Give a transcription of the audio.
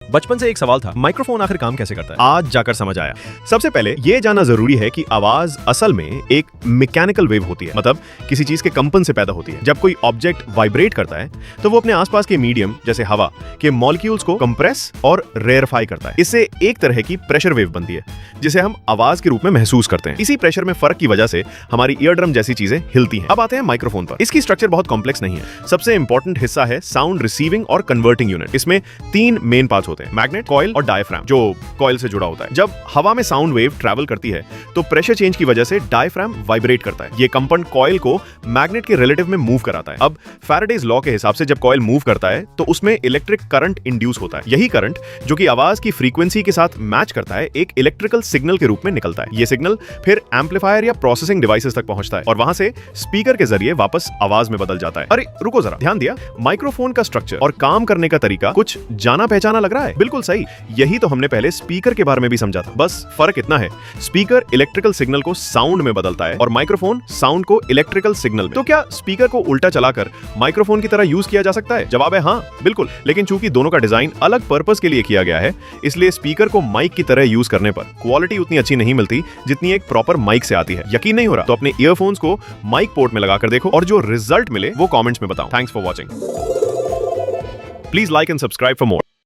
बचपन से एक सवाल था, माइक्रोफोन आखिर काम कैसे करता है? आज जाकर समझ आया। सबसे पहले ये जानना जरूरी है कि आवाज असल में एक मैकेनिकल वेव होती है, मतलब किसी चीज के कंपन से पैदा होती है। जब कोई ऑब्जेक्ट वाइब्रेट करता है तो वो अपने आसपास के मीडियम जैसे हवा के मॉलिक्यूल्स को कंप्रेस और रेयरफाई करता है। इससे एक तरह की प्रेशर वेव बनती है जिसे हम आवाज के रूप में महसूस करते हैं। इसी प्रेशर में फर्क की वजह से हमारी ईयर ड्रम जैसी चीजें हिलती हैं। अब आते हैं माइक्रोफोन पर। इसकी स्ट्रक्चर बहुत कॉम्प्लेक्स नहीं है। सबसे इंपॉर्टेंट हिस्सा है साउंड रिसीविंग और कन्वर्टिंग यूनिट। इसमें 3 मेन पार्ट्स होते हैं, मैग्नेट, कॉइल और डायफ्राम, जो कॉइल से जुड़ा होता है। जब हवा में साउंड वेव ट्रैवल करती है तो प्रेशर चेंज की वजह से डायफ्राम वाइब्रेट करता है। ये कंपन कॉइल को मैग्नेट के रिलेटिव में मूव कराता है। अब फैराडेज लॉ के हिसाब से जब कॉइल मूव करता है तो उसमें इलेक्ट्रिक करंट इंड्यूस होता है। यही करंट, जो कि आवाज की फ्रीक्वेंसी के साथ मैच करता है, एक इलेक्ट्रिकल सिग्नल के रूप में निकलता है। ये सिग्नल फिर एम्पलीफायर या प्रोसेसिंग डिवाइसेस तक पहुंचता है और वहां से स्पीकर के जरिए वापस आवाज में बदल जाता है। अरे रुको जरा, ध्यान दिया? माइक्रोफोन का स्ट्रक्चर और काम करने का तरीका कुछ जाना पहचाना लग रहा है? बिल्कुल सही। यही तो हमने पहले स्पीकर के बारे में भी समझा था। बस फर्क इतना है, स्पीकर इलेक्ट्रिकल सिग्नल को साउंड में बदलता है और माइक्रोफोन साउंड को इलेक्ट्रिकल सिग्नल में। तो क्या स्पीकर को उल्टा चलाकर माइक्रोफोन की तरह यूज किया जा सकता है? जवाब है हाँ, बिल्कुल। लेकिन चूंकि दोनों का डिजाइन अलग पर्पस के लिए किया गया है, इसलिए स्पीकर को माइक की तरह यूज करने पर क्वालिटी उतनी अच्छी नहीं मिलती जितनी एक प्रॉपर माइक से आती है। यकीन नहीं हो रहा तो अपने ईयरफोन्स को माइक पोर्ट में लगाकर देखो और जो रिजल्ट मिले वो कमेंट्स में बताओ। Thanks for watching. Please like and subscribe for more.